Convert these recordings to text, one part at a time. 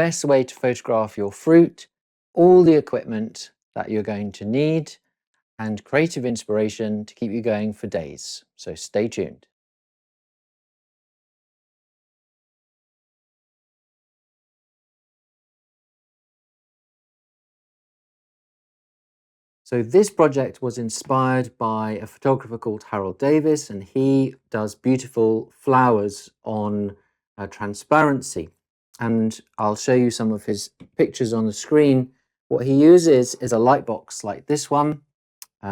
best way to photograph your fruit, all the equipment that you're going to need, and creative inspiration to keep you going for days. So stay tuned. So this project was inspired by a photographer called Harold Davis, and he does beautiful flowers on transparency. And I'll show you some of his pictures on the screen. What he uses is a light box like this one.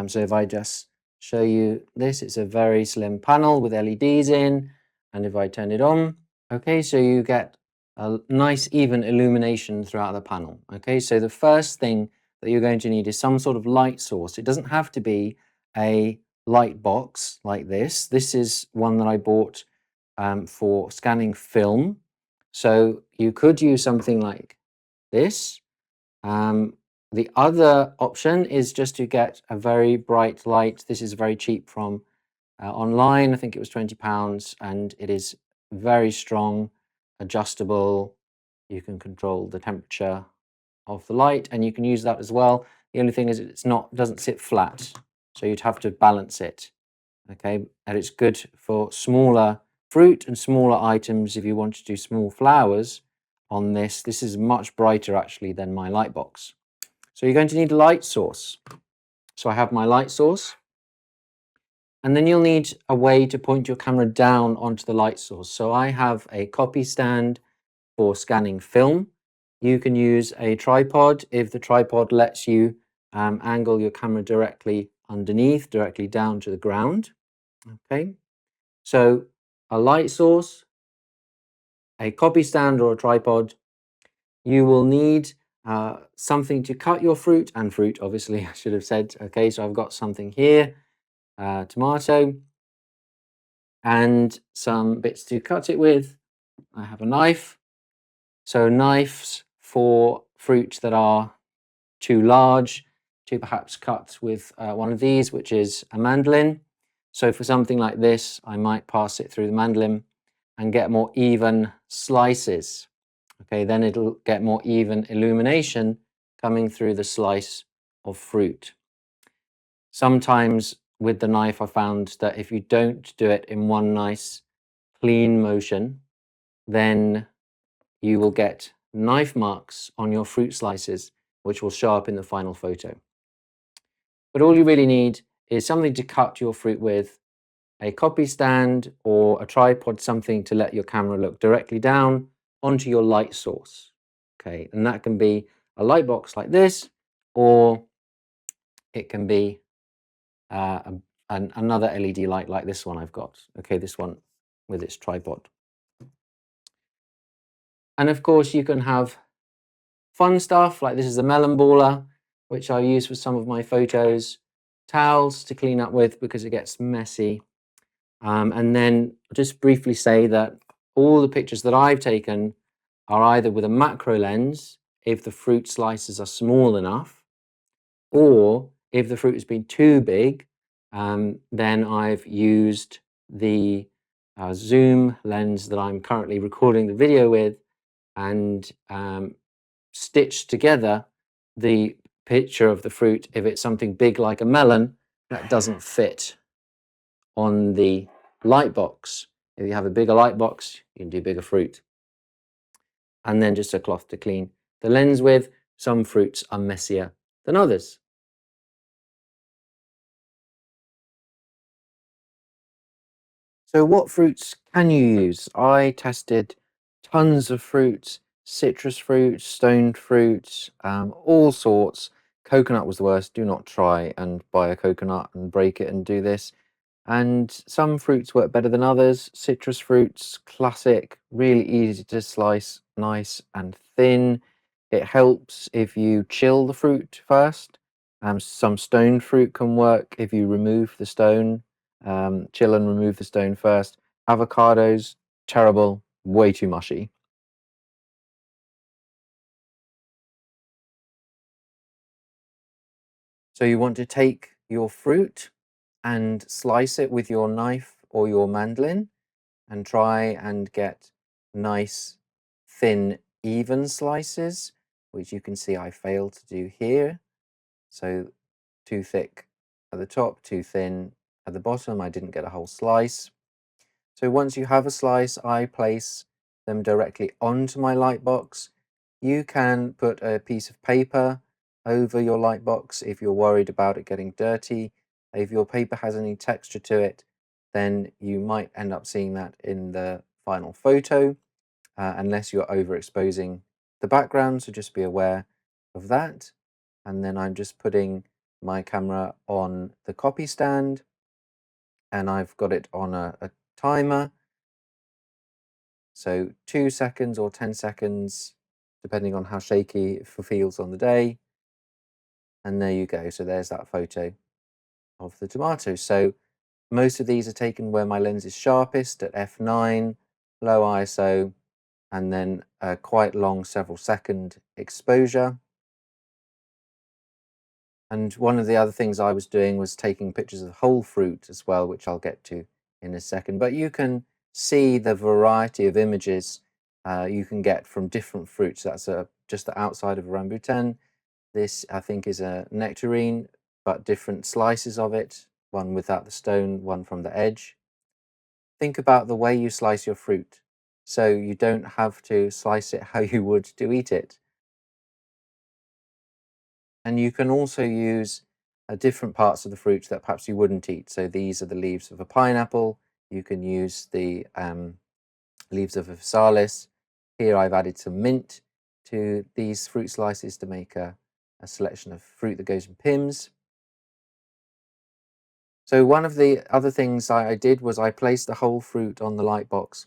So if I just show you this, it's a very slim panel with LEDs in. And if I turn it on, okay, so you get a nice even illumination throughout the panel. Okay, so the first thing that you're going to need is some sort of light source. It doesn't have to be a light box like this. This is one that I bought for scanning film. So you could use something like this. The other option is just to get a very bright light. This is very cheap from online. I think it was £20, and it is very strong, adjustable. You can control the temperature of the light, and you can use that as well. The only thing is doesn't sit flat, so you'd have to balance it. Okay, and it's good for smaller fruit and smaller items. If you want to do small flowers on this, this is much brighter actually than my light box. So you're going to need a light source. So I have my light source, and then you'll need a way to point your camera down onto the light source. So I have a copy stand for scanning film. You can use a tripod if the tripod lets you angle your camera directly underneath, directly down to the ground. Okay, so a light source, a copy stand or a tripod. You will need something to cut your fruit, and fruit obviously I should have said. Okay, so I've got something here, tomato, and some bits to cut it with. I have a knife. So knives for fruit that are too large to perhaps cut with one of these, which is a mandolin. So for something like this, I might pass it through the mandolin and get more even slices. Okay, then it'll get more even illumination coming through the slice of fruit. Sometimes with the knife, I found that if you don't do it in one nice clean motion, then you will get knife marks on your fruit slices, which will show up in the final photo. But all you really need is something to cut your fruit with, a copy stand or a tripod, something to let your camera look directly down onto your light source. Okay, and that can be a light box like this, or it can be another LED light like this one I've got. Okay, this one with its tripod. And of course, you can have fun stuff like this is a melon baller, which I use for some of my photos, towels to clean up with because it gets messy. And then just briefly say that all the pictures that I've taken are either with a macro lens, if the fruit slices are small enough, or if the fruit has been too big, then I've used the zoom lens that I'm currently recording the video with, and stitched together the picture of the fruit if it's something big like a melon that doesn't fit on the light box. If you have a bigger light box, you can do bigger fruit. And then just a cloth to clean the lens with. Some fruits are messier than others. So what fruits can you use? I tested tons of fruits, citrus fruits, stone fruits, all sorts. Coconut was the worst. Do not try and buy a coconut and break it and do this. And some fruits work better than others. Citrus fruits, classic, really easy to slice, nice and thin. It helps if you chill the fruit first. Some stone fruit can work if you remove the stone. Chill and remove the stone first. Avocados, terrible, way too mushy. So you want to take your fruit and slice it with your knife or your mandolin and try and get nice, thin even slices, which you can see I failed to do here. So too thick at the top, too thin at the bottom. I didn't get a whole slice. So once you have a slice, I place them directly onto my light box. You can put a piece of paper over your light box if you're worried about it getting dirty. If your paper has any texture to it, then you might end up seeing that in the final photo, unless you're overexposing the background, so just be aware of that. And then I'm just putting my camera on the copy stand, and I've got it on a timer. So 2 seconds or 10 seconds, depending on how shaky it feels on the day. And there you go. So there's that photo of the tomato. So most of these are taken where my lens is sharpest at f9, low ISO, and then a quite long several second exposure. And one of the other things I was doing was taking pictures of whole fruit as well, which I'll get to in a second. But you can see the variety of images you can get from different fruits. That's just the outside of a rambutan. This, I think, is a nectarine, but different slices of it, one without the stone, one from the edge. Think about the way you slice your fruit, so you don't have to slice it how you would to eat it. And you can also use different parts of the fruit that perhaps you wouldn't eat. So these are the leaves of a pineapple. You can use the leaves of a physalis. Here I've added some mint to these fruit slices to make a selection of fruit that goes in pims. So one of the other things I did was I placed the whole fruit on the light box.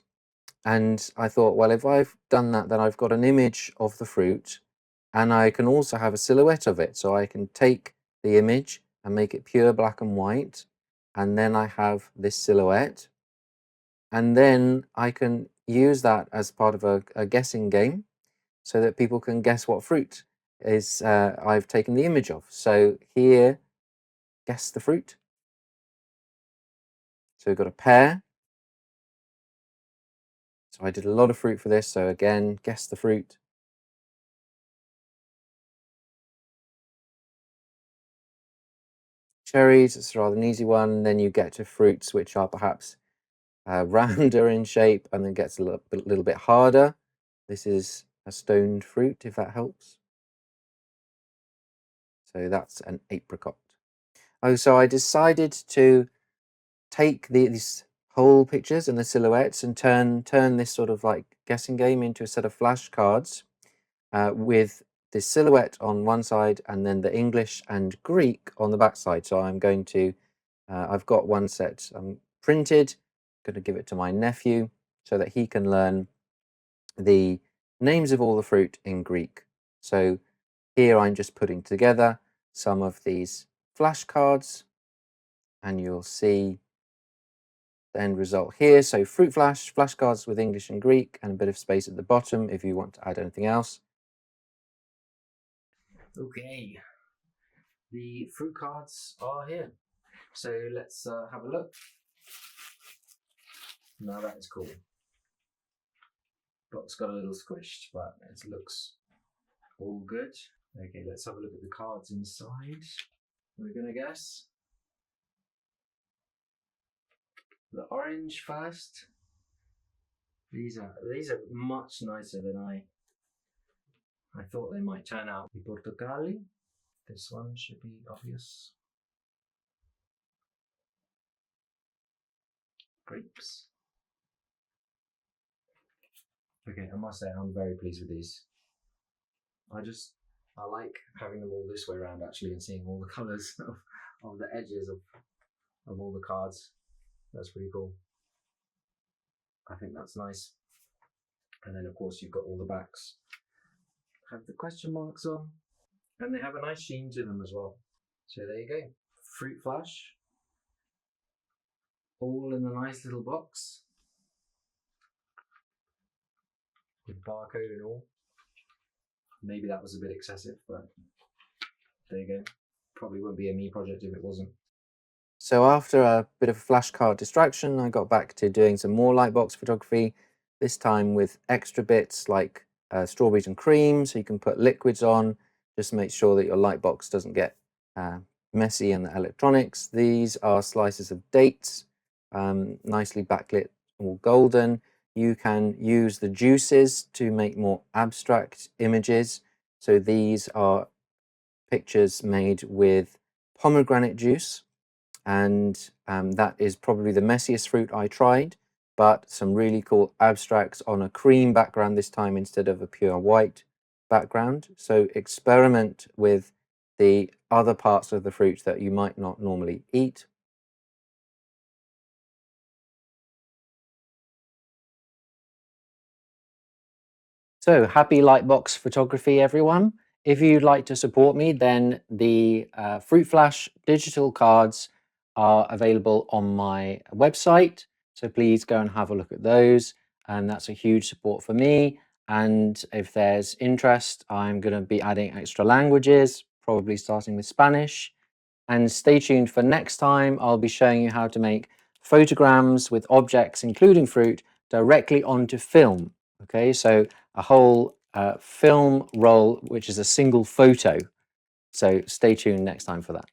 And I thought, well, if I've done that, then I've got an image of the fruit, and I can also have a silhouette of it. So I can take the image and make it pure black and white, and then I have this silhouette. And then I can use that as part of a guessing game so that people can guess what fruit is I've taken the image of. So here, guess the fruit. So we've got a pear. So I did a lot of fruit for this. So again, guess the fruit. Cherries, it's rather an easy one. Then you get to fruits which are perhaps rounder in shape and then gets a little bit harder. This is a stoned fruit, if that helps. So that's an apricot. Oh, so I decided to take these whole pictures and the silhouettes and turn this sort of like guessing game into a set of flashcards with the silhouette on one side and then the English and Greek on the back side. So I'm going to, I've got one set printed, going to give it to my nephew so that he can learn the names of all the fruit in Greek. So here I'm just putting together some of these flashcards, and you'll see the end result here. So fruit flashcards with English and Greek, and a bit of space at the bottom if you want to add anything else. Okay, the fruit cards are here. So let's have a look. Now that is cool. Box got a little squished, but it looks all good. Okay, let's have a look at the cards inside. We're gonna guess the orange first. These are much nicer than I thought they might turn out. The portocali. This one should be obvious. Grapes. Okay, I must say I'm very pleased with these. I like having them all this way around actually and seeing all the colours of the edges of all the cards. That's pretty cool. I think that's nice. And then of course you've got all the backs have the question marks on, and they have a nice sheen to them as well. So there you go. Fruit flash. All in a nice little box. With barcode and all. Maybe that was a bit excessive, but there you go. Probably wouldn't be a me project if it wasn't. So after a bit of a flashcard distraction, I got back to doing some more lightbox photography, this time with extra bits like strawberries and cream, so you can put liquids on. Just make sure that your lightbox doesn't get messy in the electronics. These are slices of dates, nicely backlit or golden. You can use the juices to make more abstract images. So these are pictures made with pomegranate juice, and that is probably the messiest fruit I tried, but some really cool abstracts on a cream background this time instead of a pure white background. So experiment with the other parts of the fruit that you might not normally eat. So happy Lightbox photography, everyone. If you'd like to support me, then the Fruit Flash digital cards are available on my website. So please go and have a look at those. And that's a huge support for me. And if there's interest, I'm going to be adding extra languages, probably starting with Spanish. And stay tuned for next time. I'll be showing you how to make photograms with objects, including fruit, directly onto film. Okay, so a whole film roll, which is a single photo. So stay tuned next time for that.